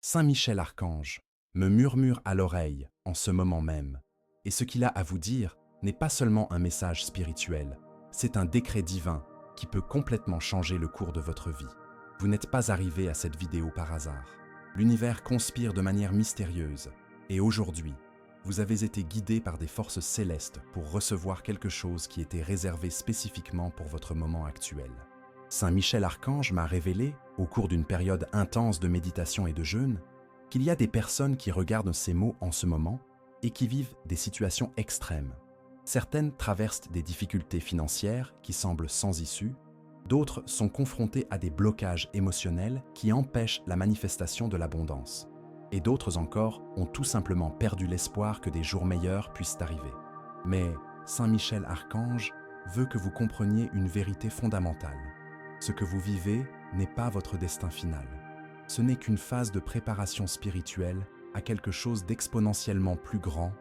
Saint Michel Archange me murmure à l'oreille en ce moment même, et ce qu'il a à vous dire n'est pas seulement un message spirituel, c'est un décret divin qui peut complètement changer le cours de votre vie. Vous n'êtes pas arrivé à cette vidéo par hasard. L'univers conspire de manière mystérieuse, et aujourd'hui, vous avez été guidé par des forces célestes pour recevoir quelque chose qui était réservé spécifiquement pour votre moment actuel. Saint Michel Archange m'a révélé, au cours d'une période intense de méditation et de jeûne, qu'il y a des personnes qui regardent ces mots en ce moment et qui vivent des situations extrêmes. Certaines traversent des difficultés financières qui semblent sans issue, d'autres sont confrontées à des blocages émotionnels qui empêchent la manifestation de l'abondance. Et d'autres encore ont tout simplement perdu l'espoir que des jours meilleurs puissent arriver. Mais Saint Michel Archange veut que vous compreniez une vérité fondamentale. Ce que vous vivez n'est pas votre destin final. Ce n'est qu'une phase de préparation spirituelle à quelque chose d'exponentiellement plus grand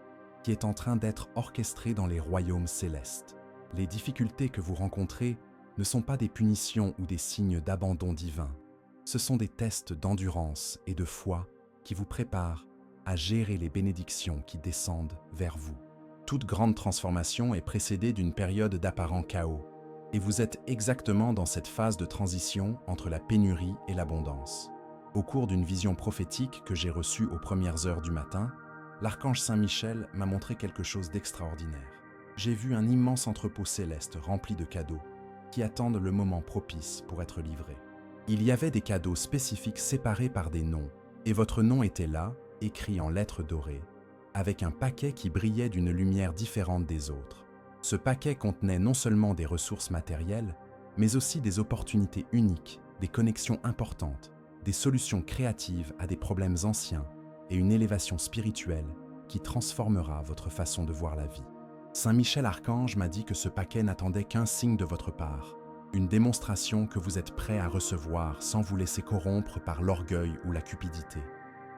qui est en train d'être orchestré dans les royaumes célestes. Les difficultés que vous rencontrez ne sont pas des punitions ou des signes d'abandon divin. Ce sont des tests d'endurance et de foi qui vous préparent à gérer les bénédictions qui descendent vers vous. Toute grande transformation est précédée d'une période d'apparent chaos, et vous êtes exactement dans cette phase de transition entre la pénurie et l'abondance. Au cours d'une vision prophétique que j'ai reçue aux premières heures du matin, l'archange Saint Michel m'a montré quelque chose d'extraordinaire. J'ai vu un immense entrepôt céleste rempli de cadeaux qui attendent le moment propice pour être livrés. Il y avait des cadeaux spécifiques séparés par des noms, et votre nom était là, écrit en lettres dorées, avec un paquet qui brillait d'une lumière différente des autres. Ce paquet contenait non seulement des ressources matérielles, mais aussi des opportunités uniques, des connexions importantes, des solutions créatives à des problèmes anciens et une élévation spirituelle qui transformera votre façon de voir la vie. Saint Michel Archange m'a dit que ce paquet n'attendait qu'un signe de votre part, une démonstration que vous êtes prêt à recevoir sans vous laisser corrompre par l'orgueil ou la cupidité.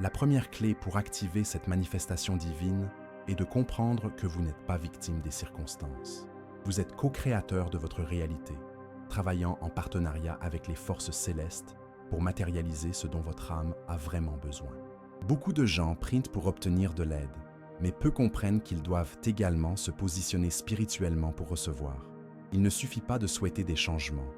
La première clé pour activer cette manifestation divine est de comprendre que vous n'êtes pas victime des circonstances. Vous êtes co-créateur de votre réalité, travaillant en partenariat avec les forces célestes pour matérialiser ce dont votre âme a vraiment besoin. Beaucoup de gens prient pour obtenir de l'aide, mais peu comprennent qu'ils doivent également se positionner spirituellement pour recevoir. Il ne suffit pas de souhaiter des changements.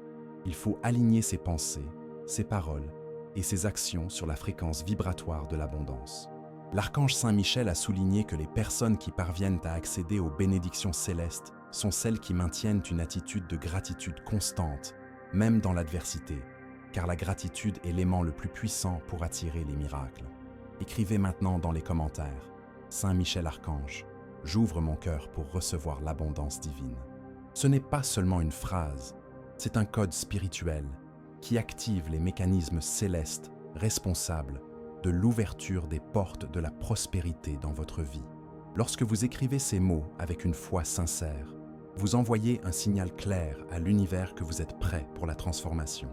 Il faut aligner ses pensées, ses paroles et ses actions sur la fréquence vibratoire de l'abondance. L'archange Saint Michel a souligné que les personnes qui parviennent à accéder aux bénédictions célestes sont celles qui maintiennent une attitude de gratitude constante, même dans l'adversité, car la gratitude est l'aimant le plus puissant pour attirer les miracles. Écrivez maintenant dans les commentaires « Saint Michel Archange, j'ouvre mon cœur pour recevoir l'abondance divine ». Ce n'est pas seulement une phrase, c'est un code spirituel qui active les mécanismes célestes responsables de l'ouverture des portes de la prospérité dans votre vie. Lorsque vous écrivez ces mots avec une foi sincère, vous envoyez un signal clair à l'univers que vous êtes prêt pour la transformation.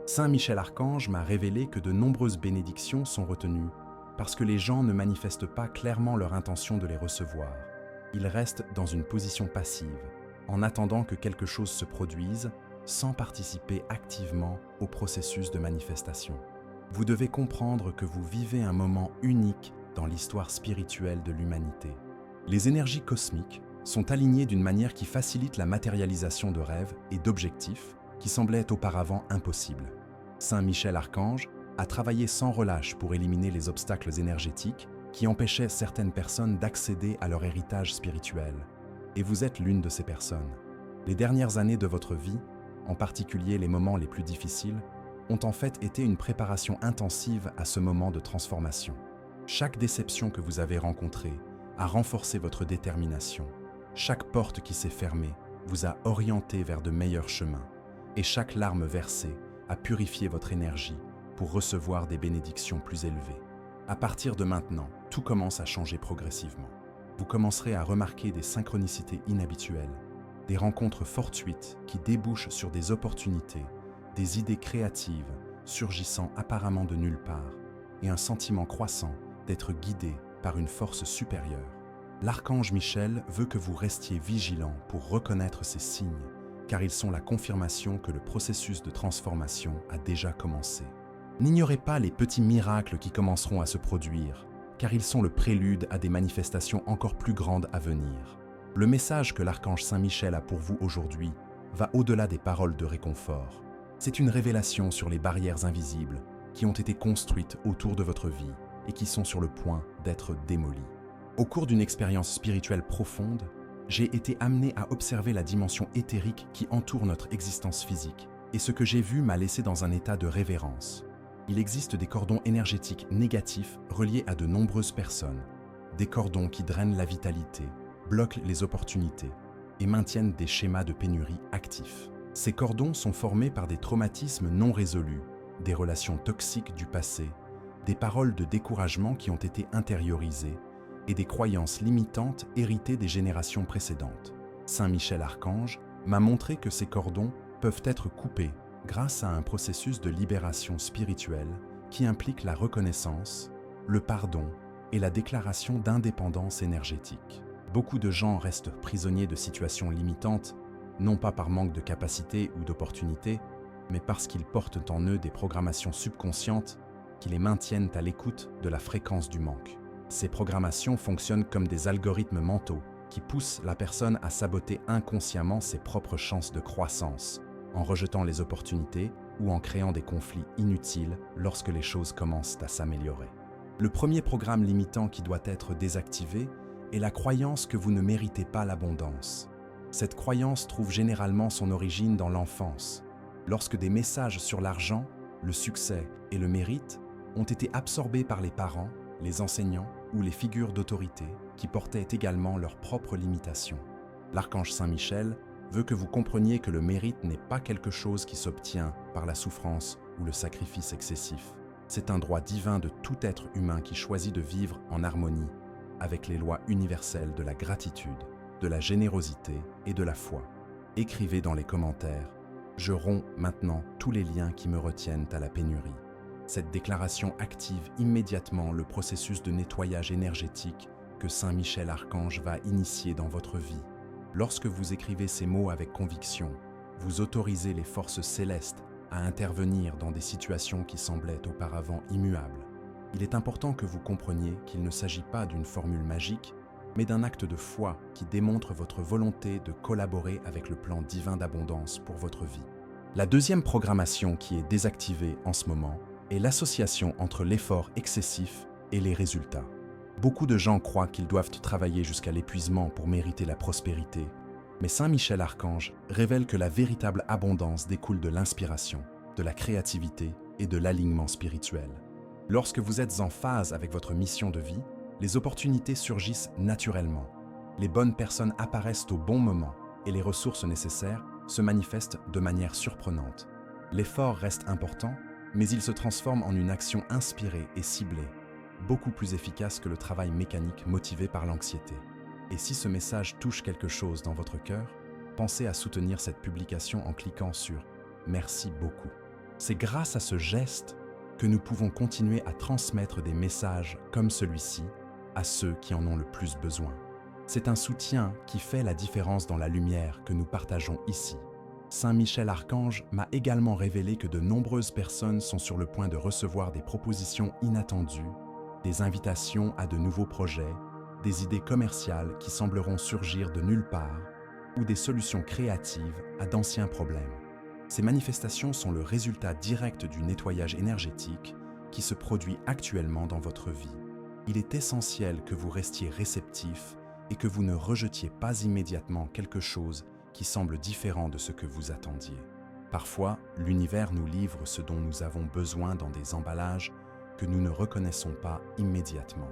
Saint Michel Archange m'a révélé que de nombreuses bénédictions sont retenues parce que les gens ne manifestent pas clairement leur intention de les recevoir. Ils restent dans une position passive, en attendant que quelque chose se produise, sans participer activement au processus de manifestation. Vous devez comprendre que vous vivez un moment unique dans l'histoire spirituelle de l'humanité. Les énergies cosmiques sont alignées d'une manière qui facilite la matérialisation de rêves et d'objectifs qui semblaient auparavant impossibles. Saint Michel Archange a travaillé sans relâche pour éliminer les obstacles énergétiques qui empêchaient certaines personnes d'accéder à leur héritage spirituel. Et vous êtes l'une de ces personnes. Les dernières années de votre vie, en particulier les moments les plus difficiles, ont en fait été une préparation intensive à ce moment de transformation. Chaque déception que vous avez rencontrée a renforcé votre détermination. Chaque porte qui s'est fermée vous a orienté vers de meilleurs chemins. Et chaque larme versée a purifié votre énergie pour recevoir des bénédictions plus élevées. À partir de maintenant, tout commence à changer progressivement. Vous commencerez à remarquer des synchronicités inhabituelles, des rencontres fortuites qui débouchent sur des opportunités, des idées créatives surgissant apparemment de nulle part, et un sentiment croissant d'être guidé par une force supérieure. L'archange Michel veut que vous restiez vigilant pour reconnaître ces signes, car ils sont la confirmation que le processus de transformation a déjà commencé. N'ignorez pas les petits miracles qui commenceront à se produire, car ils sont le prélude à des manifestations encore plus grandes à venir. Le message que l'archange Saint-Michel a pour vous aujourd'hui va au-delà des paroles de réconfort. C'est une révélation sur les barrières invisibles qui ont été construites autour de votre vie et qui sont sur le point d'être démolies. Au cours d'une expérience spirituelle profonde, j'ai été amené à observer la dimension éthérique qui entoure notre existence physique, et ce que j'ai vu m'a laissé dans un état de révérence. Il existe des cordons énergétiques négatifs reliés à de nombreuses personnes, des cordons qui drainent la vitalité, bloquent les opportunités et maintiennent des schémas de pénurie actifs. Ces cordons sont formés par des traumatismes non résolus, des relations toxiques du passé, des paroles de découragement qui ont été intériorisées et des croyances limitantes héritées des générations précédentes. Saint Michel Archange m'a montré que ces cordons peuvent être coupés grâce à un processus de libération spirituelle qui implique la reconnaissance, le pardon et la déclaration d'indépendance énergétique. Beaucoup de gens restent prisonniers de situations limitantes, non pas par manque de capacité ou d'opportunité, mais parce qu'ils portent en eux des programmations subconscientes qui les maintiennent à l'écoute de la fréquence du manque. Ces programmations fonctionnent comme des algorithmes mentaux qui poussent la personne à saboter inconsciemment ses propres chances de croissance, en rejetant les opportunités ou en créant des conflits inutiles lorsque les choses commencent à s'améliorer. Le premier programme limitant qui doit être désactivé est la croyance que vous ne méritez pas l'abondance. Cette croyance trouve généralement son origine dans l'enfance, lorsque des messages sur l'argent, le succès et le mérite ont été absorbés par les parents, les enseignants ou les figures d'autorité qui portaient également leurs propres limitations. L'archange Saint-Michel veut que vous compreniez que le mérite n'est pas quelque chose qui s'obtient par la souffrance ou le sacrifice excessif. C'est un droit divin de tout être humain qui choisit de vivre en harmonie avec les lois universelles de la gratitude, de la générosité et de la foi. Écrivez dans les commentaires « Je romps maintenant tous les liens qui me retiennent à la pénurie ». Cette déclaration active immédiatement le processus de nettoyage énergétique que Saint Michel Archange va initier dans votre vie. Lorsque vous écrivez ces mots avec conviction, vous autorisez les forces célestes à intervenir dans des situations qui semblaient auparavant immuables. Il est important que vous compreniez qu'il ne s'agit pas d'une formule magique, mais d'un acte de foi qui démontre votre volonté de collaborer avec le plan divin d'abondance pour votre vie. La deuxième programmation qui est désactivée en ce moment est l'association entre l'effort excessif et les résultats. Beaucoup de gens croient qu'ils doivent travailler jusqu'à l'épuisement pour mériter la prospérité, mais Saint Michel Archange révèle que la véritable abondance découle de l'inspiration, de la créativité et de l'alignement spirituel. Lorsque vous êtes en phase avec votre mission de vie, les opportunités surgissent naturellement. Les bonnes personnes apparaissent au bon moment et les ressources nécessaires se manifestent de manière surprenante. L'effort reste important, mais il se transforme en une action inspirée et ciblée, beaucoup plus efficace que le travail mécanique motivé par l'anxiété. Et si ce message touche quelque chose dans votre cœur, pensez à soutenir cette publication en cliquant sur « Merci beaucoup ». C'est grâce à ce geste que nous pouvons continuer à transmettre des messages comme celui-ci à ceux qui en ont le plus besoin. C'est un soutien qui fait la différence dans la lumière que nous partageons ici. Saint Michel Archange m'a également révélé que de nombreuses personnes sont sur le point de recevoir des propositions inattendues, des invitations à de nouveaux projets, des idées commerciales qui sembleront surgir de nulle part ou des solutions créatives à d'anciens problèmes. Ces manifestations sont le résultat direct du nettoyage énergétique qui se produit actuellement dans votre vie. Il est essentiel que vous restiez réceptif et que vous ne rejetiez pas immédiatement quelque chose qui semble différent de ce que vous attendiez. Parfois, l'univers nous livre ce dont nous avons besoin dans des emballages que nous ne reconnaissons pas immédiatement.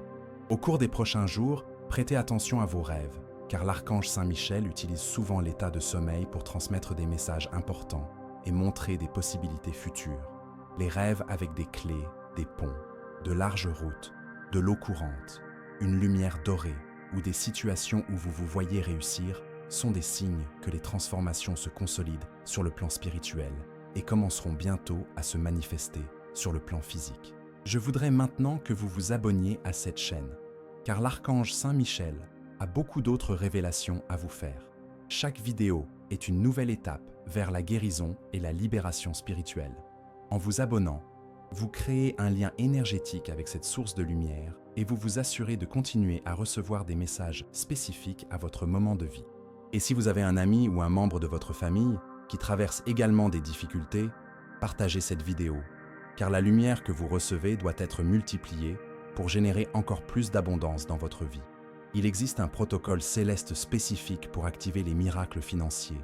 Au cours des prochains jours, prêtez attention à vos rêves, car l'archange Saint-Michel utilise souvent l'état de sommeil pour transmettre des messages importants et montrer des possibilités futures. Les rêves avec des clés, des ponts, de larges routes, de l'eau courante, une lumière dorée ou des situations où vous vous voyez réussir sont des signes que les transformations se consolident sur le plan spirituel et commenceront bientôt à se manifester sur le plan physique. Je voudrais maintenant que vous vous abonniez à cette chaîne, car l'archange Saint-Michel a beaucoup d'autres révélations à vous faire. Chaque vidéo est une nouvelle étape vers la guérison et la libération spirituelle. En vous abonnant, Vous créez un lien énergétique avec cette source de lumière et vous vous assurez de continuer à recevoir des messages spécifiques à votre moment de vie. Et si vous avez un ami ou un membre de votre famille qui traverse également des difficultés, partagez cette vidéo, car la lumière que vous recevez doit être multipliée pour générer encore plus d'abondance dans votre vie. Il existe un protocole céleste spécifique pour activer les miracles financiers,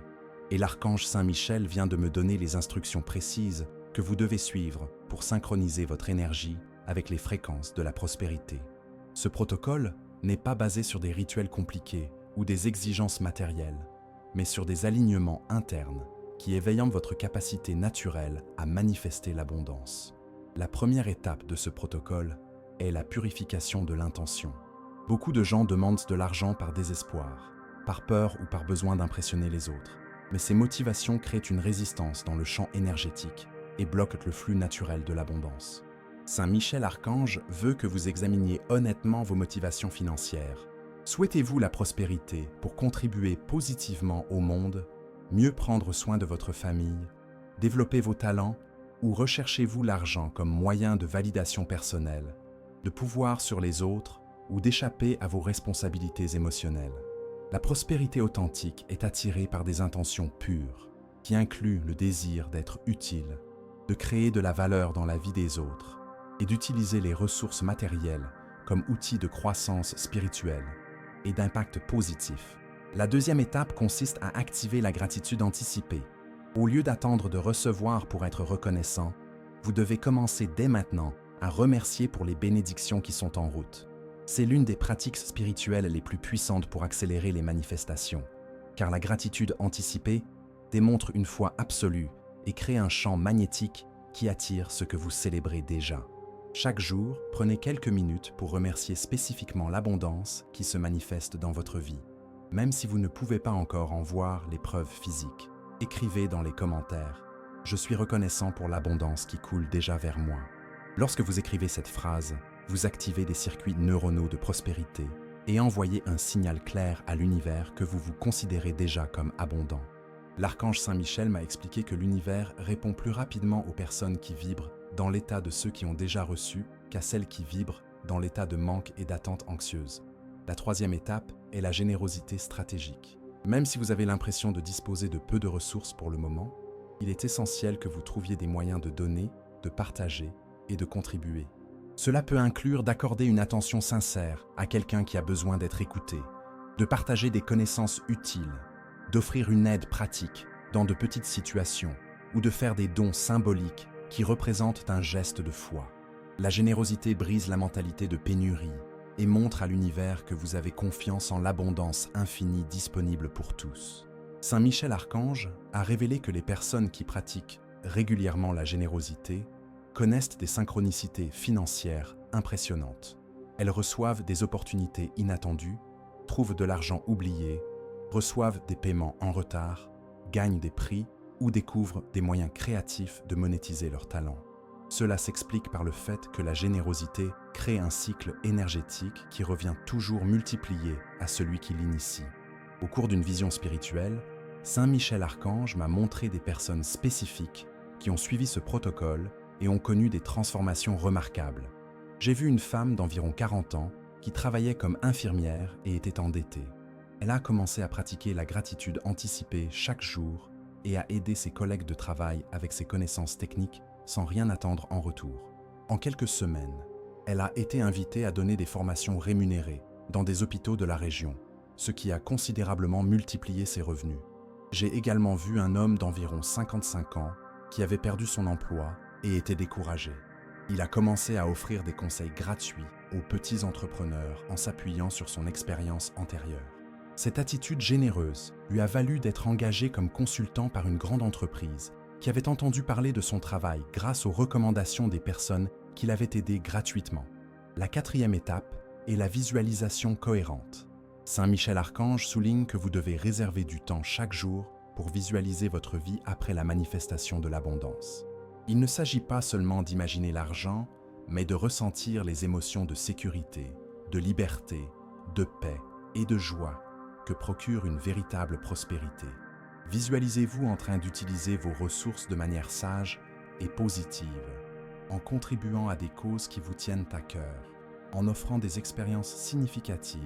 et l'archange Saint-Michel vient de me donner les instructions précises que vous devez suivre pour synchroniser votre énergie avec les fréquences de la prospérité. Ce protocole n'est pas basé sur des rituels compliqués ou des exigences matérielles, mais sur des alignements internes qui éveillent votre capacité naturelle à manifester l'abondance. La première étape de ce protocole est la purification de l'intention. Beaucoup de gens demandent de l'argent par désespoir, par peur ou par besoin d'impressionner les autres. Mais ces motivations créent une résistance dans le champ énergétique et bloquent le flux naturel de l'abondance. Saint Michel Archange veut que vous examiniez honnêtement vos motivations financières. Souhaitez-vous la prospérité pour contribuer positivement au monde, mieux prendre soin de votre famille, développer vos talents, ou recherchez-vous l'argent comme moyen de validation personnelle, de pouvoir sur les autres ou d'échapper à vos responsabilités émotionnelles? La prospérité authentique est attirée par des intentions pures, qui incluent le désir d'être utile, de créer de la valeur dans la vie des autres et d'utiliser les ressources matérielles comme outils de croissance spirituelle et d'impact positif. La deuxième étape consiste à activer la gratitude anticipée. Au lieu d'attendre de recevoir pour être reconnaissant, vous devez commencer dès maintenant à remercier pour les bénédictions qui sont en route. C'est l'une des pratiques spirituelles les plus puissantes pour accélérer les manifestations, car la gratitude anticipée démontre une foi absolue et crée un champ magnétique qui attire ce que vous célébrez déjà. Chaque jour, prenez quelques minutes pour remercier spécifiquement l'abondance qui se manifeste dans votre vie. Même si vous ne pouvez pas encore en voir les preuves physiques, écrivez dans les commentaires « Je suis reconnaissant pour l'abondance qui coule déjà vers moi ». Lorsque vous écrivez cette phrase, vous activez des circuits neuronaux de prospérité et envoyez un signal clair à l'univers que vous vous considérez déjà comme abondant. L'archange Saint-Michel m'a expliqué que l'univers répond plus rapidement aux personnes qui vibrent dans l'état de ceux qui ont déjà reçu qu'à celles qui vibrent dans l'état de manque et d'attente anxieuse. La troisième étape est la générosité stratégique. Même si vous avez l'impression de disposer de peu de ressources pour le moment, il est essentiel que vous trouviez des moyens de donner, de partager et de contribuer. Cela peut inclure d'accorder une attention sincère à quelqu'un qui a besoin d'être écouté, de partager des connaissances utiles, d'offrir une aide pratique dans de petites situations ou de faire des dons symboliques qui représentent un geste de foi. La générosité brise la mentalité de pénurie et montre à l'univers que vous avez confiance en l'abondance infinie disponible pour tous. Saint Michel Archange a révélé que les personnes qui pratiquent régulièrement la générosité connaissent des synchronicités financières impressionnantes. Elles reçoivent des opportunités inattendues, trouvent de l'argent oublié, reçoivent des paiements en retard, gagnent des prix ou découvrent des moyens créatifs de monétiser leurs talents. Cela s'explique par le fait que la générosité crée un cycle énergétique qui revient toujours multiplié à celui qui l'initie. Au cours d'une vision spirituelle, Saint Michel Archange m'a montré des personnes spécifiques qui ont suivi ce protocole et ont connu des transformations remarquables. J'ai vu une femme d'environ 40 ans qui travaillait comme infirmière et était endettée. Elle a commencé à pratiquer la gratitude anticipée chaque jour et à aider ses collègues de travail avec ses connaissances techniques sans rien attendre en retour. En quelques semaines, elle a été invitée à donner des formations rémunérées dans des hôpitaux de la région, ce qui a considérablement multiplié ses revenus. J'ai également vu un homme d'environ 55 ans qui avait perdu son emploi et était découragé. Il a commencé à offrir des conseils gratuits aux petits entrepreneurs en s'appuyant sur son expérience antérieure. Cette attitude généreuse lui a valu d'être engagé comme consultant par une grande entreprise qui avait entendu parler de son travail grâce aux recommandations des personnes qui l'avaient aidé gratuitement. La quatrième étape est la visualisation cohérente. Saint Michel Archange souligne que vous devez réserver du temps chaque jour pour visualiser votre vie après la manifestation de l'abondance. Il ne s'agit pas seulement d'imaginer l'argent, mais de ressentir les émotions de sécurité, de liberté, de paix et de joie que procure une véritable prospérité. Visualisez-vous en train d'utiliser vos ressources de manière sage et positive. en contribuant à des causes qui vous tiennent à cœur, en offrant des expériences significatives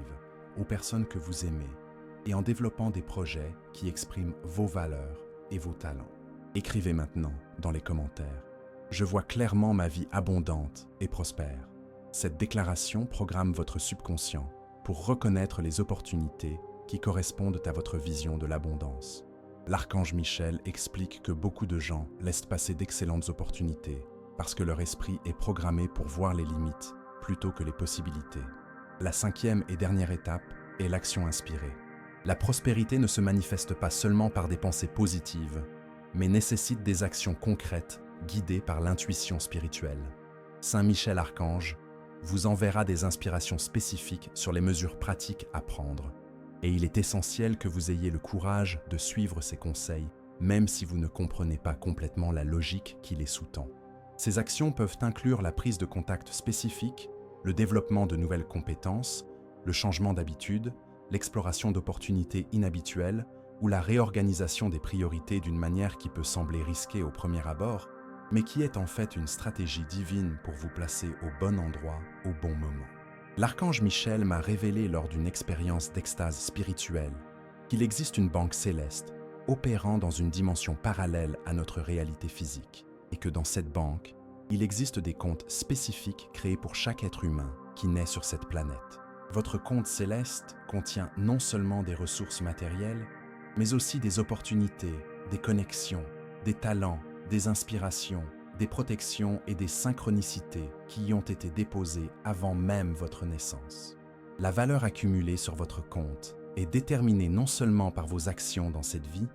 aux personnes que vous aimez et en développant des projets qui expriment vos valeurs et vos talents. Écrivez maintenant dans les commentaires. Je vois clairement ma vie abondante et prospère. Cette déclaration programme votre subconscient pour reconnaître les opportunités qui correspondent à votre vision de l'abondance. L'archange Michel explique que beaucoup de gens laissent passer d'excellentes opportunités parce que leur esprit est programmé pour voir les limites plutôt que les possibilités. La 5e et dernière étape est l'action inspirée. La prospérité ne se manifeste pas seulement par des pensées positives, mais nécessite des actions concrètes guidées par l'intuition spirituelle. Saint Michel Archange vous enverra des inspirations spécifiques sur les mesures pratiques à prendre. Et il est essentiel que vous ayez le courage de suivre ces conseils, même si vous ne comprenez pas complètement la logique qui les sous-tend. Ces actions peuvent inclure la prise de contact spécifique, le développement de nouvelles compétences, le changement d'habitude, l'exploration d'opportunités inhabituelles ou la réorganisation des priorités d'une manière qui peut sembler risquée au premier abord, mais qui est en fait une stratégie divine pour vous placer au bon endroit au bon moment. L'archange Michel m'a révélé lors d'une expérience d'extase spirituelle qu'il existe une banque céleste opérant dans une dimension parallèle à notre réalité physique et que dans cette banque, il existe des comptes spécifiques créés pour chaque être humain qui naît sur cette planète. Votre compte céleste contient non seulement des ressources matérielles, mais aussi des opportunités, des connexions, des talents, des inspirations, des protections et des synchronicités qui y ont été déposées avant même votre naissance. La valeur accumulée sur votre compte est déterminée non seulement par vos actions dans cette vie,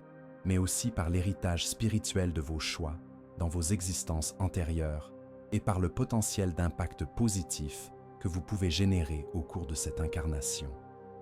mais aussi par l'héritage spirituel de vos choix dans vos existences antérieures et par le potentiel d'impact positif que vous pouvez générer au cours de cette incarnation.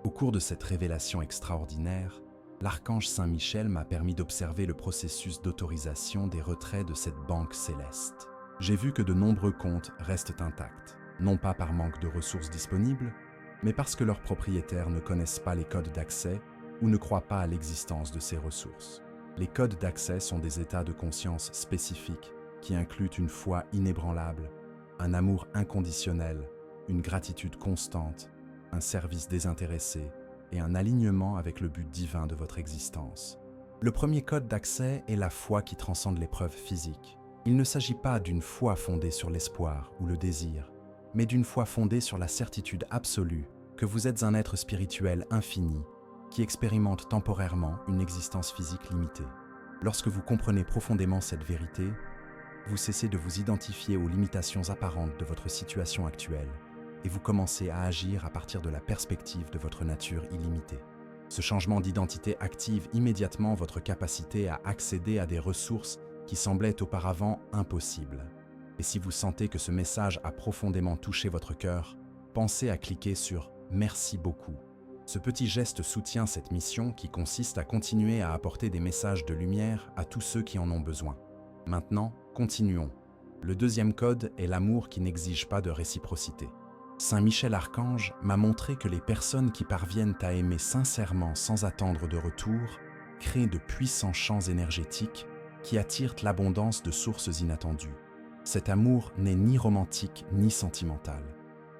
Au cours de cette révélation extraordinaire, l'archange Saint Michel m'a permis d'observer le processus d'autorisation des retraits de cette banque céleste. J'ai vu que de nombreux comptes restent intacts, non pas par manque de ressources disponibles, mais parce que leurs propriétaires ne connaissent pas les codes d'accès ou ne croient pas à l'existence de ces ressources. Les codes d'accès sont des états de conscience spécifiques qui incluent une foi inébranlable, un amour inconditionnel, une gratitude constante, un service désintéressé et un alignement avec le but divin de votre existence. Le premier code d'accès est la foi qui transcende l'épreuve physique. Il ne s'agit pas d'une foi fondée sur l'espoir ou le désir, mais d'une foi fondée sur la certitude absolue que vous êtes un être spirituel infini qui expérimente temporairement une existence physique limitée. Lorsque vous comprenez profondément cette vérité, vous cessez de vous identifier aux limitations apparentes de votre situation actuelle et vous commencez à agir à partir de la perspective de votre nature illimitée. Ce changement d'identité active immédiatement votre capacité à accéder à des ressources qui semblaient auparavant impossibles. Et si vous sentez que ce message a profondément touché votre cœur, pensez à cliquer sur « Merci beaucoup ». Ce petit geste soutient cette mission qui consiste à continuer à apporter des messages de lumière à tous ceux qui en ont besoin. Maintenant, continuons. Le deuxième code est l'amour qui n'exige pas de réciprocité. Saint Michel Archange m'a montré que les personnes qui parviennent à aimer sincèrement sans attendre de retour créent de puissants champs énergétiques qui attirent l'abondance de sources inattendues. Cet amour n'est ni romantique ni sentimental,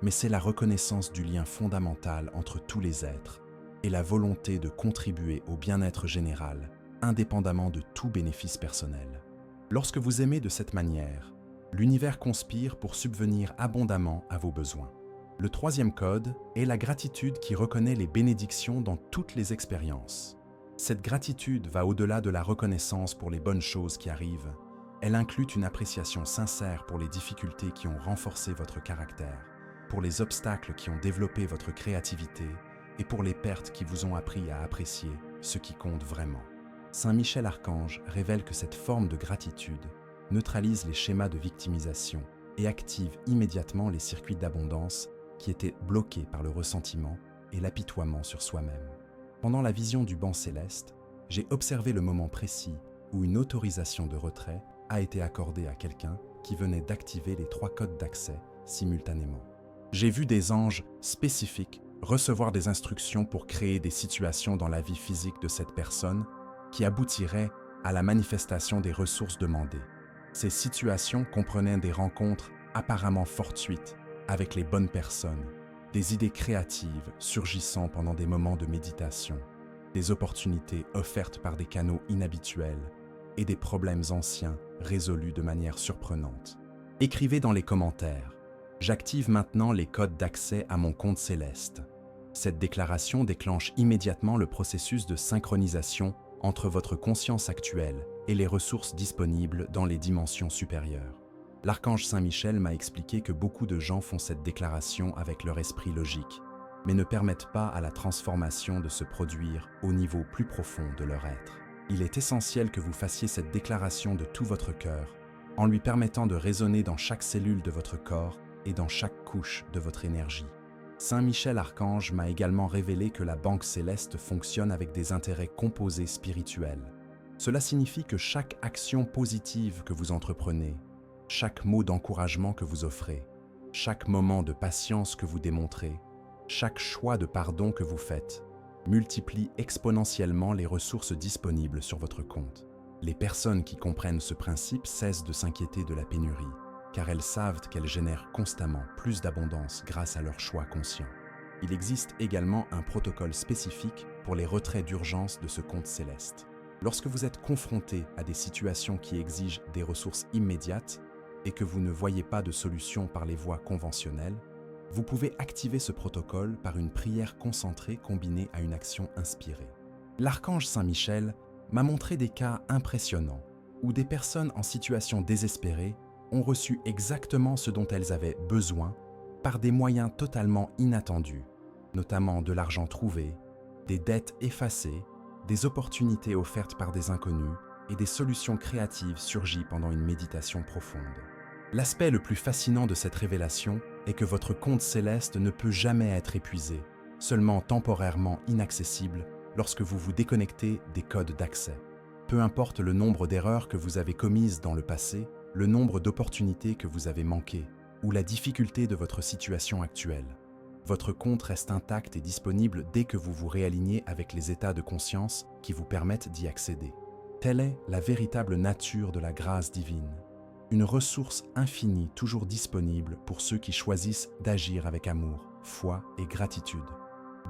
mais c'est la reconnaissance du lien fondamental entre tous les êtres et la volonté de contribuer au bien-être général, indépendamment de tout bénéfice personnel. Lorsque vous aimez de cette manière, l'univers conspire pour subvenir abondamment à vos besoins. Le troisième code est la gratitude qui reconnaît les bénédictions dans toutes les expériences. Cette gratitude va au-delà de la reconnaissance pour les bonnes choses qui arrivent. Elle inclut une appréciation sincère pour les difficultés qui ont renforcé votre caractère, pour les obstacles qui ont développé votre créativité et pour les pertes qui vous ont appris à apprécier ce qui compte vraiment. Saint Michel Archange révèle que cette forme de gratitude neutralise les schémas de victimisation et active immédiatement les circuits d'abondance qui étaient bloqués par le ressentiment et l'apitoiement sur soi-même. Pendant la vision du banc céleste, j'ai observé le moment précis où une autorisation de retrait a été accordée à quelqu'un qui venait d'activer les 3 codes d'accès simultanément. J'ai vu des anges spécifiques recevoir des instructions pour créer des situations dans la vie physique de cette personne qui aboutiraient à la manifestation des ressources demandées. Ces situations comprenaient des rencontres apparemment fortuites avec les bonnes personnes, des idées créatives surgissant pendant des moments de méditation, des opportunités offertes par des canaux inhabituels et des problèmes anciens résolus de manière surprenante. Écrivez dans les commentaires « J'active maintenant les codes d'accès à mon compte céleste ». Cette déclaration déclenche immédiatement le processus de synchronisation entre votre conscience actuelle et les ressources disponibles dans les dimensions supérieures. L'archange Saint-Michel m'a expliqué que beaucoup de gens font cette déclaration avec leur esprit logique, mais ne permettent pas à la transformation de se produire au niveau plus profond de leur être. Il est essentiel que vous fassiez cette déclaration de tout votre cœur, en lui permettant de résonner dans chaque cellule de votre corps et dans chaque couche de votre énergie. Saint Michel Archange m'a également révélé que la banque céleste fonctionne avec des intérêts composés spirituels. Cela signifie que chaque action positive que vous entreprenez, chaque mot d'encouragement que vous offrez, chaque moment de patience que vous démontrez, chaque choix de pardon que vous faites, multiplie exponentiellement les ressources disponibles sur votre compte. Les personnes qui comprennent ce principe cessent de s'inquiéter de la pénurie, car elles savent qu'elles génèrent constamment plus d'abondance grâce à leurs choix conscients. Il existe également un protocole spécifique pour les retraits d'urgence de ce compte céleste. Lorsque vous êtes confronté à des situations qui exigent des ressources immédiates et que vous ne voyez pas de solution par les voies conventionnelles, vous pouvez activer ce protocole par une prière concentrée combinée à une action inspirée. L'archange Saint-Michel m'a montré des cas impressionnants où des personnes en situation désespérée ont reçu exactement ce dont elles avaient besoin par des moyens totalement inattendus, notamment de l'argent trouvé, des dettes effacées, des opportunités offertes par des inconnus et des solutions créatives surgies pendant une méditation profonde. L'aspect le plus fascinant de cette révélation est que votre compte céleste ne peut jamais être épuisé, seulement temporairement inaccessible lorsque vous vous déconnectez des codes d'accès. Peu importe le nombre d'erreurs que vous avez commises dans le passé, le nombre d'opportunités que vous avez manquées ou la difficulté de votre situation actuelle, votre compte reste intact et disponible dès que vous vous réalignez avec les états de conscience qui vous permettent d'y accéder. Telle est la véritable nature de la grâce divine, une ressource infinie toujours disponible pour ceux qui choisissent d'agir avec amour, foi et gratitude.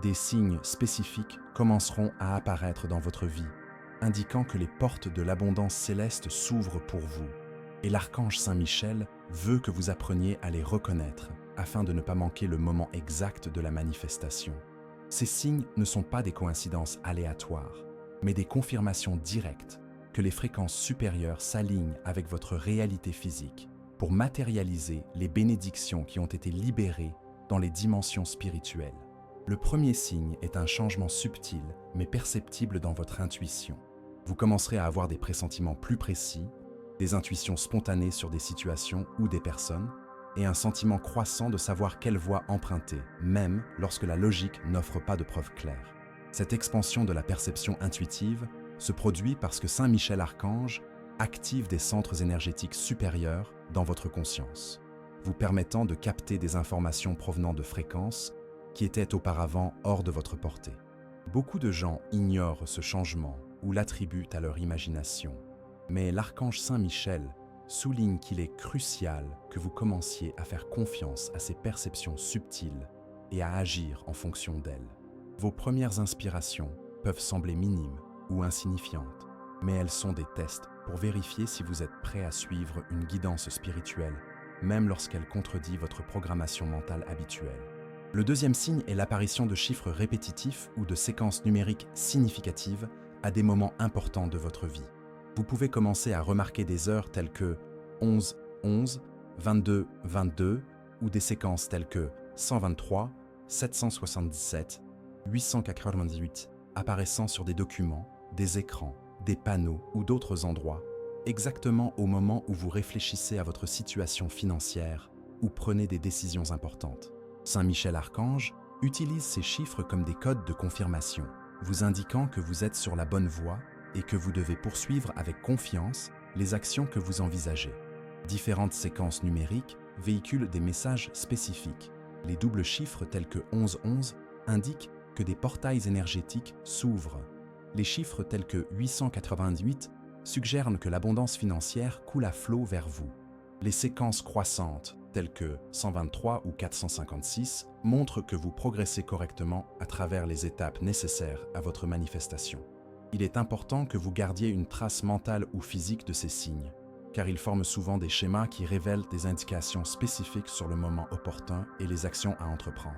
Des signes spécifiques commenceront à apparaître dans votre vie, indiquant que les portes de l'abondance céleste s'ouvrent pour vous. Et l'archange Saint-Michel veut que vous appreniez à les reconnaître afin de ne pas manquer le moment exact de la manifestation. Ces signes ne sont pas des coïncidences aléatoires, mais des confirmations directes que les fréquences supérieures s'alignent avec votre réalité physique pour matérialiser les bénédictions qui ont été libérées dans les dimensions spirituelles. Le premier signe est un changement subtil mais perceptible dans votre intuition. Vous commencerez à avoir des pressentiments plus précis, des intuitions spontanées sur des situations ou des personnes, et un sentiment croissant de savoir quelle voie emprunter, même lorsque la logique n'offre pas de preuves claires. Cette expansion de la perception intuitive se produit parce que Saint Michel Archange active des centres énergétiques supérieurs dans votre conscience, vous permettant de capter des informations provenant de fréquences qui étaient auparavant hors de votre portée. Beaucoup de gens ignorent ce changement ou l'attribuent à leur imagination. Mais l'archange Saint-Michel souligne qu'il est crucial que vous commenciez à faire confiance à ces perceptions subtiles et à agir en fonction d'elles. Vos premières inspirations peuvent sembler minimes ou insignifiantes, mais elles sont des tests pour vérifier si vous êtes prêt à suivre une guidance spirituelle, même lorsqu'elle contredit votre programmation mentale habituelle. Le deuxième signe est l'apparition de chiffres répétitifs ou de séquences numériques significatives à des moments importants de votre vie. Vous pouvez commencer à remarquer des heures telles que 11, 11, 22, 22 ou des séquences telles que 123, 777, 898 apparaissant sur des documents, des écrans, des panneaux ou d'autres endroits, exactement au moment où vous réfléchissez à votre situation financière ou prenez des décisions importantes. Saint Michel Archange utilise ces chiffres comme des codes de confirmation, vous indiquant que vous êtes sur la bonne voie et que vous devez poursuivre avec confiance les actions que vous envisagez. Différentes séquences numériques véhiculent des messages spécifiques. Les doubles chiffres tels que 1111 indiquent que des portails énergétiques s'ouvrent. Les chiffres tels que 888 suggèrent que l'abondance financière coule à flot vers vous. Les séquences croissantes, telles que 123 ou 456, montrent que vous progressez correctement à travers les étapes nécessaires à votre manifestation. Il est important que vous gardiez une trace mentale ou physique de ces signes, car ils forment souvent des schémas qui révèlent des indications spécifiques sur le moment opportun et les actions à entreprendre.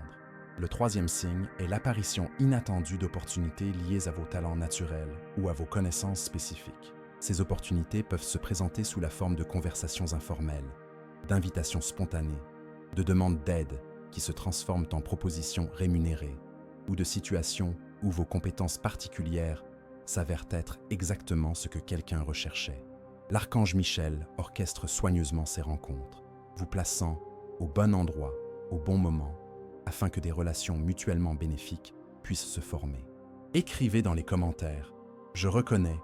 Le troisième signe est l'apparition inattendue d'opportunités liées à vos talents naturels ou à vos connaissances spécifiques. Ces opportunités peuvent se présenter sous la forme de conversations informelles, d'invitations spontanées, de demandes d'aide qui se transforment en propositions rémunérées, ou de situations où vos compétences particulières s'avèrent être exactement ce que quelqu'un recherchait. L'archange Michel orchestre soigneusement ces rencontres, vous plaçant au bon endroit, au bon moment, afin que des relations mutuellement bénéfiques puissent se former. Écrivez dans les commentaires « Je reconnais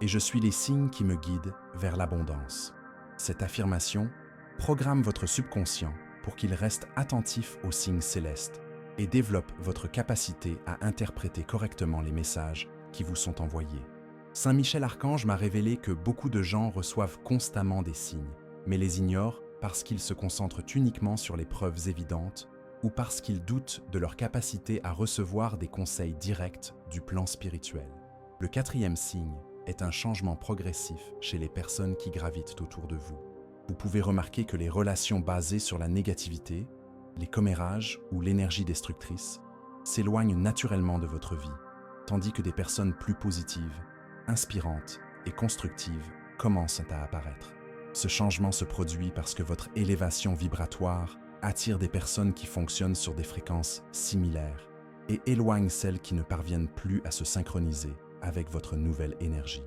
et je suis les signes qui me guident vers l'abondance ». Cette affirmation programme votre subconscient pour qu'il reste attentif aux signes célestes et développe votre capacité à interpréter correctement les messages qui vous sont envoyés. Saint Michel Archange m'a révélé que beaucoup de gens reçoivent constamment des signes, mais les ignorent parce qu'ils se concentrent uniquement sur les preuves évidentes ou parce qu'ils doutent de leur capacité à recevoir des conseils directs du plan spirituel. Le quatrième signe est un changement progressif chez les personnes qui gravitent autour de vous. Vous pouvez remarquer que les relations basées sur la négativité, les commérages ou l'énergie destructrice s'éloignent naturellement de votre vie, tandis que des personnes plus positives, inspirantes et constructives commencent à apparaître. Ce changement se produit parce que votre élévation vibratoire attire des personnes qui fonctionnent sur des fréquences similaires et éloigne celles qui ne parviennent plus à se synchroniser avec votre nouvelle énergie.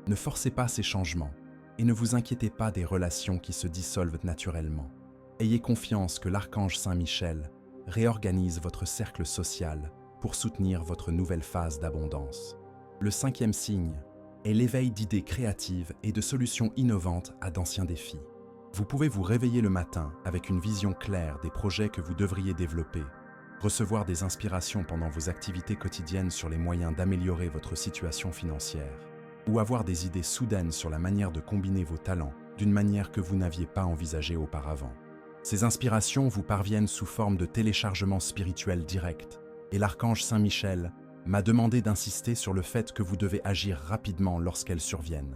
Ne forcez pas ces changements et ne vous inquiétez pas des relations qui se dissolvent naturellement. Ayez confiance que l'archange Saint Michel réorganise votre cercle social pour soutenir votre nouvelle phase d'abondance. Le cinquième signe est l'éveil d'idées créatives et de solutions innovantes à d'anciens défis. Vous pouvez vous réveiller le matin avec une vision claire des projets que vous devriez développer, recevoir des inspirations pendant vos activités quotidiennes sur les moyens d'améliorer votre situation financière, ou avoir des idées soudaines sur la manière de combiner vos talents d'une manière que vous n'aviez pas envisagée auparavant. Ces inspirations vous parviennent sous forme de téléchargements spirituels directs, et l'archange Saint Michel m'a demandé d'insister sur le fait que vous devez agir rapidement lorsqu'elles surviennent,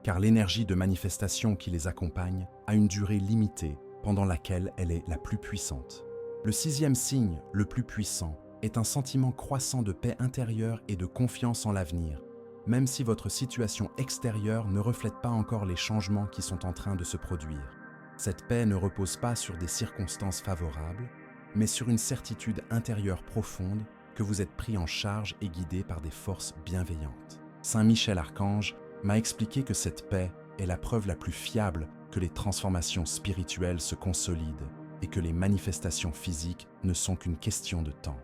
car l'énergie de manifestation qui les accompagne a une durée limitée pendant laquelle elle est la plus puissante. Le sixième signe, le plus puissant, est un sentiment croissant de paix intérieure et de confiance en l'avenir, même si votre situation extérieure ne reflète pas encore les changements qui sont en train de se produire. Cette paix ne repose pas sur des circonstances favorables, mais sur une certitude intérieure profonde que vous êtes pris en charge et guidé par des forces bienveillantes. Saint Michel Archange m'a expliqué que cette paix est la preuve la plus fiable que les transformations spirituelles se consolident et que les manifestations physiques ne sont qu'une question de temps.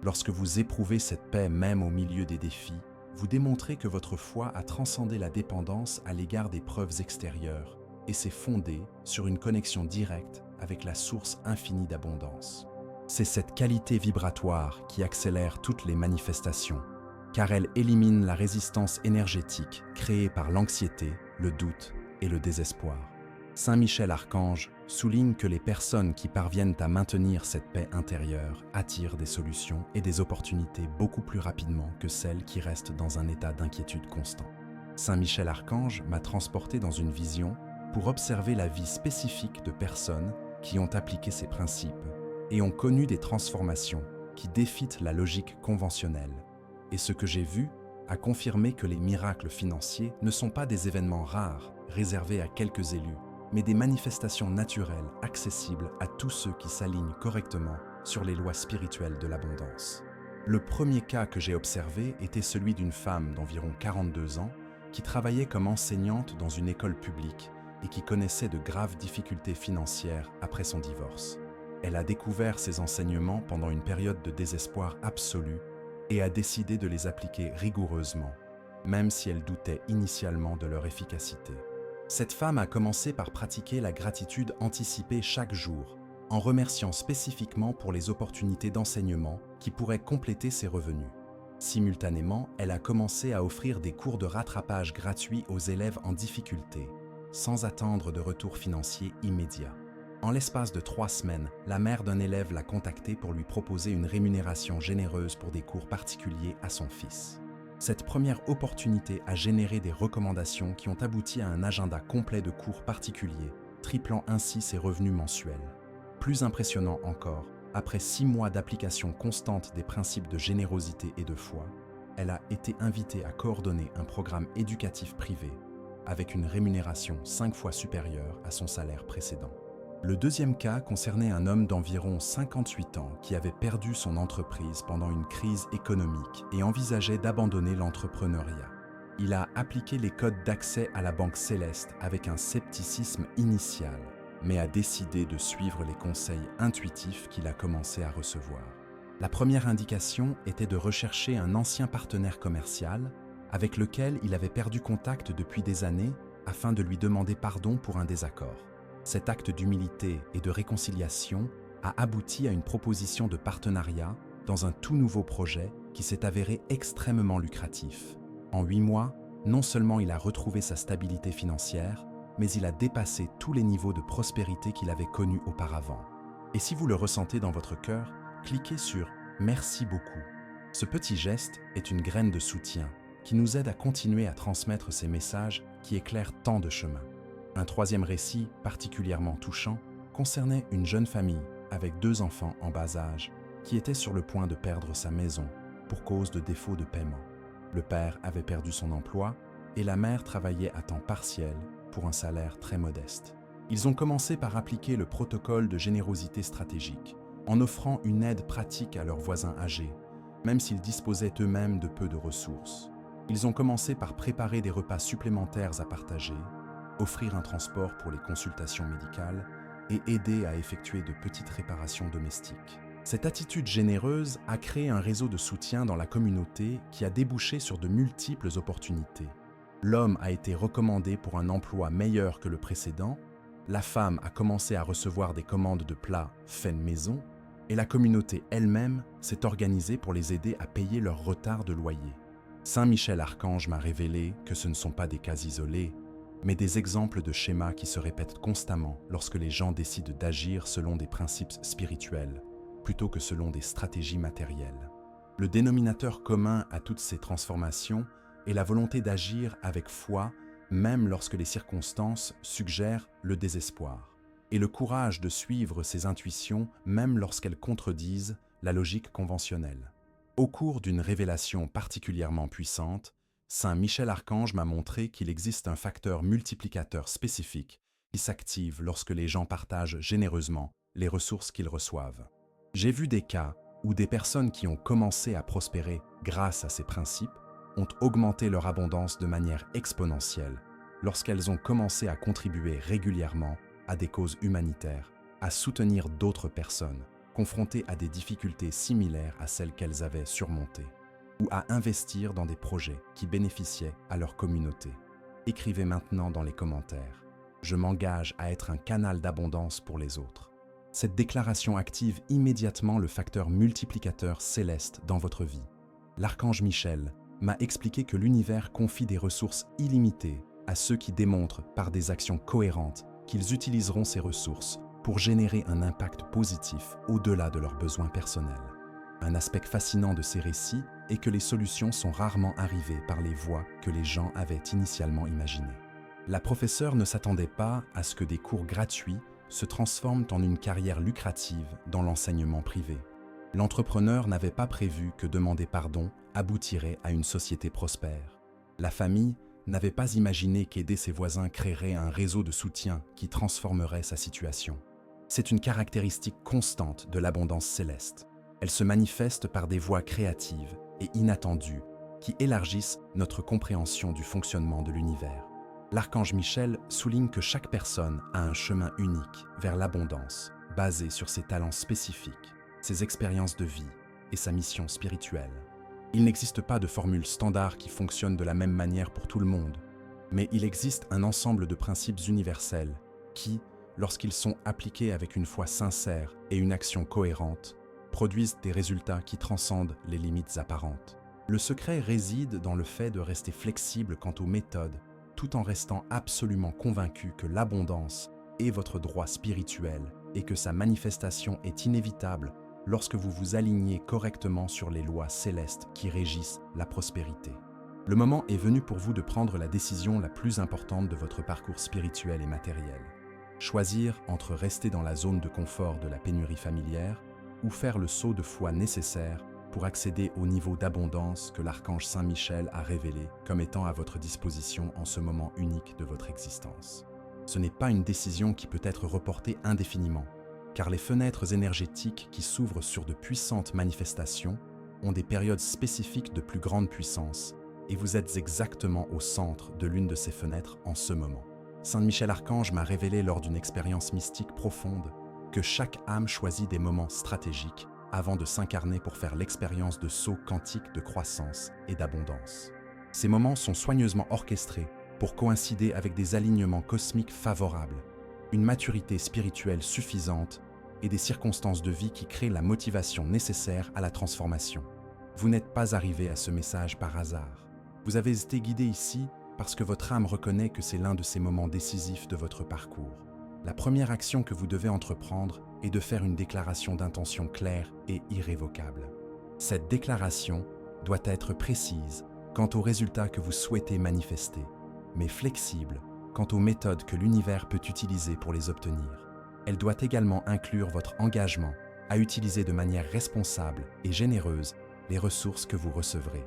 Lorsque vous éprouvez cette paix même au milieu des défis, vous démontrez que votre foi a transcendé la dépendance à l'égard des preuves extérieures et s'est fondée sur une connexion directe avec la source infinie d'abondance. C'est cette qualité vibratoire qui accélère toutes les manifestations, car elle élimine la résistance énergétique créée par l'anxiété, le doute et le désespoir. Saint Michel Archange souligne que les personnes qui parviennent à maintenir cette paix intérieure attirent des solutions et des opportunités beaucoup plus rapidement que celles qui restent dans un état d'inquiétude constant. Saint Michel Archange m'a transporté dans une vision pour observer la vie spécifique de personnes qui ont appliqué ces principes et ont connu des transformations qui défient la logique conventionnelle. Et ce que j'ai vu a confirmé que les miracles financiers ne sont pas des événements rares, réservés à quelques élus, mais des manifestations naturelles accessibles à tous ceux qui s'alignent correctement sur les lois spirituelles de l'abondance. Le premier cas que j'ai observé était celui d'une femme d'environ 42 ans qui travaillait comme enseignante dans une école publique et qui connaissait de graves difficultés financières après son divorce. Elle a découvert ces enseignements pendant une période de désespoir absolu et a décidé de les appliquer rigoureusement, même si elle doutait initialement de leur efficacité. Cette femme a commencé par pratiquer la gratitude anticipée chaque jour, en remerciant spécifiquement pour les opportunités d'enseignement qui pourraient compléter ses revenus. Simultanément, elle a commencé à offrir des cours de rattrapage gratuits aux élèves en difficulté, sans attendre de retour financier immédiat. En l'espace de 3 semaines, la mère d'un élève l'a contactée pour lui proposer une rémunération généreuse pour des cours particuliers à son fils. Cette première opportunité a généré des recommandations qui ont abouti à un agenda complet de cours particuliers, triplant ainsi ses revenus mensuels. Plus impressionnant encore, après 6 mois d'application constante des principes de générosité et de foi, elle a été invitée à coordonner un programme éducatif privé, avec une rémunération 5 fois supérieure à son salaire précédent. Le deuxième cas concernait un homme d'environ 58 ans qui avait perdu son entreprise pendant une crise économique et envisageait d'abandonner l'entrepreneuriat. Il a appliqué les codes d'accès à la Banque Céleste avec un scepticisme initial, mais a décidé de suivre les conseils intuitifs qu'il a commencé à recevoir. La première indication était de rechercher un ancien partenaire commercial avec lequel il avait perdu contact depuis des années afin de lui demander pardon pour un désaccord. Cet acte d'humilité et de réconciliation a abouti à une proposition de partenariat dans un tout nouveau projet qui s'est avéré extrêmement lucratif. En 8 mois, non seulement il a retrouvé sa stabilité financière, mais il a dépassé tous les niveaux de prospérité qu'il avait connus auparavant. Et si vous le ressentez dans votre cœur, cliquez sur « Merci beaucoup ». Ce petit geste est une graine de soutien qui nous aide à continuer à transmettre ces messages qui éclairent tant de chemins. Un troisième récit, particulièrement touchant, concernait une jeune famille avec 2 enfants en bas âge qui était sur le point de perdre sa maison pour cause de défaut de paiement. Le père avait perdu son emploi et la mère travaillait à temps partiel pour un salaire très modeste. Ils ont commencé par appliquer le protocole de générosité stratégique, en offrant une aide pratique à leurs voisins âgés, même s'ils disposaient eux-mêmes de peu de ressources. Ils ont commencé par préparer des repas supplémentaires à partager, offrir un transport pour les consultations médicales et aider à effectuer de petites réparations domestiques. Cette attitude généreuse a créé un réseau de soutien dans la communauté qui a débouché sur de multiples opportunités. L'homme a été recommandé pour un emploi meilleur que le précédent, la femme a commencé à recevoir des commandes de plats faits maison, et la communauté elle-même s'est organisée pour les aider à payer leur retard de loyer. Saint Michel Archange m'a révélé que ce ne sont pas des cas isolés, mais des exemples de schémas qui se répètent constamment lorsque les gens décident d'agir selon des principes spirituels, plutôt que selon des stratégies matérielles. Le dénominateur commun à toutes ces transformations est la volonté d'agir avec foi, même lorsque les circonstances suggèrent le désespoir, et le courage de suivre ses intuitions, même lorsqu'elles contredisent la logique conventionnelle. Au cours d'une révélation particulièrement puissante, Saint Michel Archange m'a montré qu'il existe un facteur multiplicateur spécifique qui s'active lorsque les gens partagent généreusement les ressources qu'ils reçoivent. J'ai vu des cas où des personnes qui ont commencé à prospérer grâce à ces principes ont augmenté leur abondance de manière exponentielle lorsqu'elles ont commencé à contribuer régulièrement à des causes humanitaires, à soutenir d'autres personnes confrontées à des difficultés similaires à celles qu'elles avaient surmontées, ou à investir dans des projets qui bénéficiaient à leur communauté. Écrivez maintenant dans les commentaires « Je m'engage à être un canal d'abondance pour les autres ». Cette déclaration active immédiatement le facteur multiplicateur céleste dans votre vie. L'archange Michel m'a expliqué que l'univers confie des ressources illimitées à ceux qui démontrent par des actions cohérentes qu'ils utiliseront ces ressources pour générer un impact positif au-delà de leurs besoins personnels. Un aspect fascinant de ces récits est que les solutions sont rarement arrivées par les voies que les gens avaient initialement imaginées. La professeure ne s'attendait pas à ce que des cours gratuits se transforment en une carrière lucrative dans l'enseignement privé. L'entrepreneur n'avait pas prévu que demander pardon aboutirait à une société prospère. La famille n'avait pas imaginé qu'aider ses voisins créerait un réseau de soutien qui transformerait sa situation. C'est une caractéristique constante de l'abondance céleste. Elle se manifeste par des voies créatives et inattendues qui élargissent notre compréhension du fonctionnement de l'univers. L'archange Michel souligne que chaque personne a un chemin unique vers l'abondance, basé sur ses talents spécifiques, ses expériences de vie et sa mission spirituelle. Il n'existe pas de formule standard qui fonctionne de la même manière pour tout le monde, mais il existe un ensemble de principes universels qui, lorsqu'ils sont appliqués avec une foi sincère et une action cohérente, produisent des résultats qui transcendent les limites apparentes. Le secret réside dans le fait de rester flexible quant aux méthodes, tout en restant absolument convaincu que l'abondance est votre droit spirituel et que sa manifestation est inévitable lorsque vous vous alignez correctement sur les lois célestes qui régissent la prospérité. Le moment est venu pour vous de prendre la décision la plus importante de votre parcours spirituel et matériel. Choisir entre rester dans la zone de confort de la pénurie familière ou faire le saut de foi nécessaire pour accéder au niveau d'abondance que l'archange Saint Michel a révélé comme étant à votre disposition en ce moment unique de votre existence. Ce n'est pas une décision qui peut être reportée indéfiniment, car les fenêtres énergétiques qui s'ouvrent sur de puissantes manifestations ont des périodes spécifiques de plus grande puissance, et vous êtes exactement au centre de l'une de ces fenêtres en ce moment. Saint Michel Archange m'a révélé lors d'une expérience mystique profonde que chaque âme choisit des moments stratégiques avant de s'incarner pour faire l'expérience de saut quantique de croissance et d'abondance. Ces moments sont soigneusement orchestrés pour coïncider avec des alignements cosmiques favorables, une maturité spirituelle suffisante et des circonstances de vie qui créent la motivation nécessaire à la transformation. Vous n'êtes pas arrivé à ce message par hasard. Vous avez été guidé ici parce que votre âme reconnaît que c'est l'un de ces moments décisifs de votre parcours. La première action que vous devez entreprendre est de faire une déclaration d'intention claire et irrévocable. Cette déclaration doit être précise quant aux résultats que vous souhaitez manifester, mais flexible quant aux méthodes que l'univers peut utiliser pour les obtenir. Elle doit également inclure votre engagement à utiliser de manière responsable et généreuse les ressources que vous recevrez.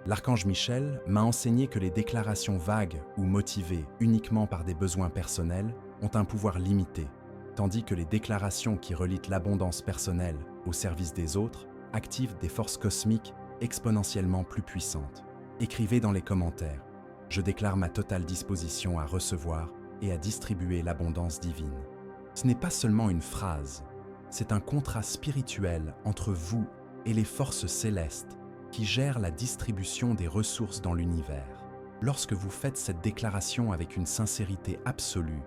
L'archange Michel m'a enseigné que les déclarations vagues ou motivées uniquement par des besoins personnels ont un pouvoir limité, tandis que les déclarations qui relient l'abondance personnelle au service des autres activent des forces cosmiques exponentiellement plus puissantes. Écrivez dans les commentaires « Je déclare ma totale disposition à recevoir et à distribuer l'abondance divine ». Ce n'est pas seulement une phrase, c'est un contrat spirituel entre vous et les forces célestes qui gèrent la distribution des ressources dans l'univers. Lorsque vous faites cette déclaration avec une sincérité absolue,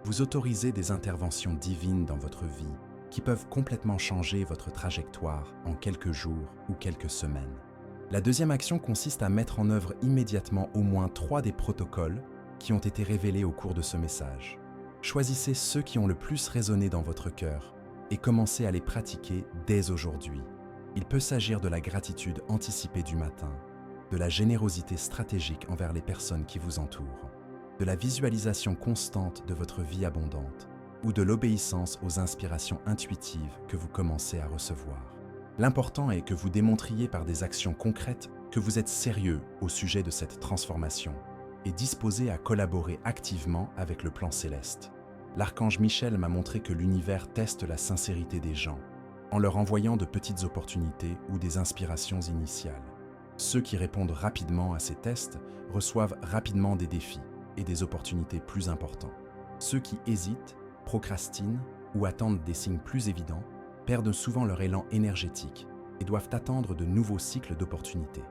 vous autorisez des interventions divines dans votre vie qui peuvent complètement changer votre trajectoire en quelques jours ou quelques semaines. La deuxième action consiste à mettre en œuvre immédiatement au moins 3 des protocoles qui ont été révélés au cours de ce message. Choisissez ceux qui ont le plus résonné dans votre cœur et commencez à les pratiquer dès aujourd'hui. Il peut s'agir de la gratitude anticipée du matin, de la générosité stratégique envers les personnes qui vous entourent, de la visualisation constante de votre vie abondante ou de l'obéissance aux inspirations intuitives que vous commencez à recevoir. L'important est que vous démontriez par des actions concrètes que vous êtes sérieux au sujet de cette transformation et disposé à collaborer activement avec le plan céleste. L'archange Michel m'a montré que l'univers teste la sincérité des gens en leur envoyant de petites opportunités ou des inspirations initiales. Ceux qui répondent rapidement à ces tests reçoivent rapidement des défis et des opportunités plus importants. Ceux qui hésitent, procrastinent ou attendent des signes plus évidents perdent souvent leur élan énergétique et doivent attendre de nouveaux cycles d'opportunités.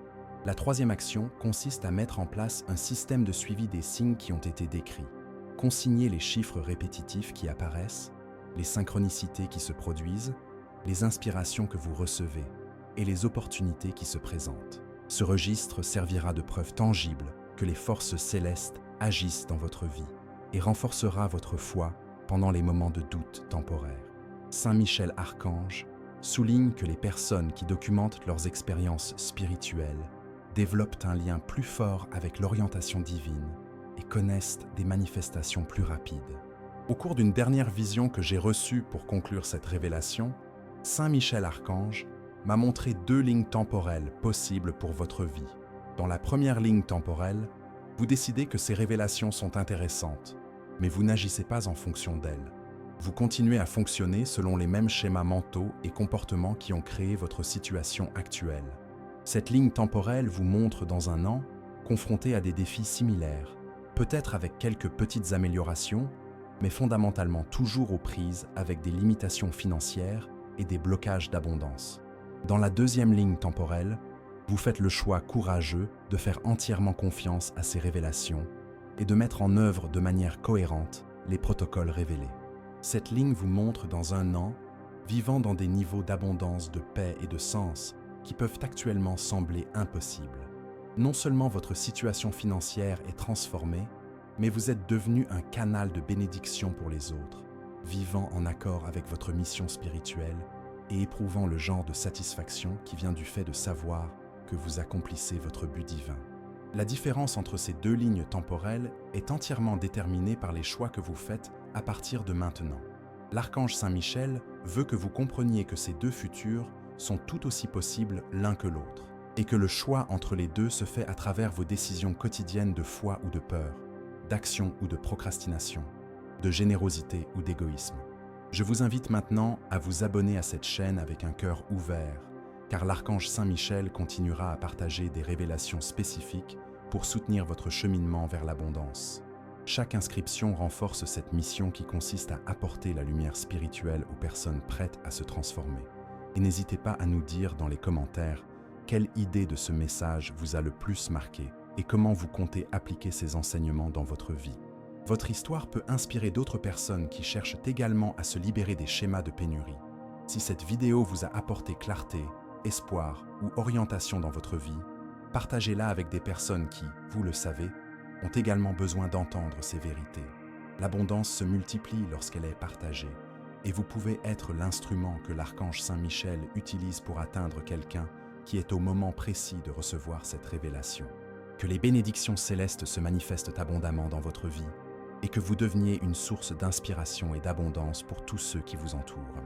La troisième action consiste à mettre en place un système de suivi des signes qui ont été décrits. Consignez les chiffres répétitifs qui apparaissent, les synchronicités qui se produisent, les inspirations que vous recevez et les opportunités qui se présentent. Ce registre servira de preuve tangible que les forces célestes agissent dans votre vie et renforcera votre foi pendant les moments de doute temporaires. Saint Michel Archange souligne que les personnes qui documentent leurs expériences spirituelles développent un lien plus fort avec l'orientation divine et connaissent des manifestations plus rapides. Au cours d'une dernière vision que j'ai reçue pour conclure cette révélation, Saint Michel Archange m'a montré 2 lignes temporelles possibles pour votre vie. Dans la première ligne temporelle, vous décidez que ces révélations sont intéressantes, mais vous n'agissez pas en fonction d'elles. Vous continuez à fonctionner selon les mêmes schémas mentaux et comportements qui ont créé votre situation actuelle. Cette ligne temporelle vous montre dans un an, confronté à des défis similaires, peut-être avec quelques petites améliorations, mais fondamentalement toujours aux prises avec des limitations financières et des blocages d'abondance. Dans la deuxième ligne temporelle, vous faites le choix courageux de faire entièrement confiance à ces révélations et de mettre en œuvre de manière cohérente les protocoles révélés. Cette ligne vous montre dans un an, vivant dans des niveaux d'abondance, de paix et de sens qui peuvent actuellement sembler impossibles. Non seulement votre situation financière est transformée, mais vous êtes devenu un canal de bénédiction pour les autres, vivant en accord avec votre mission spirituelle et éprouvant le genre de satisfaction qui vient du fait de savoir que vous accomplissez votre but divin. La différence entre ces deux lignes temporelles est entièrement déterminée par les choix que vous faites à partir de maintenant. L'archange Saint-Michel veut que vous compreniez que ces deux futurs sont tout aussi possibles l'un que l'autre, et que le choix entre les deux se fait à travers vos décisions quotidiennes de foi ou de peur, d'action ou de procrastination, de générosité ou d'égoïsme. Je vous invite maintenant à vous abonner à cette chaîne avec un cœur ouvert, car l'archange Saint-Michel continuera à partager des révélations spécifiques pour soutenir votre cheminement vers l'abondance. Chaque inscription renforce cette mission qui consiste à apporter la lumière spirituelle aux personnes prêtes à se transformer. Et n'hésitez pas à nous dire dans les commentaires quelle idée de ce message vous a le plus marqué et comment vous comptez appliquer ces enseignements dans votre vie. Votre histoire peut inspirer d'autres personnes qui cherchent également à se libérer des schémas de pénurie. Si cette vidéo vous a apporté clarté, espoir ou orientation dans votre vie, partagez-la avec des personnes qui, vous le savez, ont également besoin d'entendre ces vérités. L'abondance se multiplie lorsqu'elle est partagée, et vous pouvez être l'instrument que l'archange Saint-Michel utilise pour atteindre quelqu'un qui est au moment précis de recevoir cette révélation. Que les bénédictions célestes se manifestent abondamment dans votre vie, et que vous deveniez une source d'inspiration et d'abondance pour tous ceux qui vous entourent.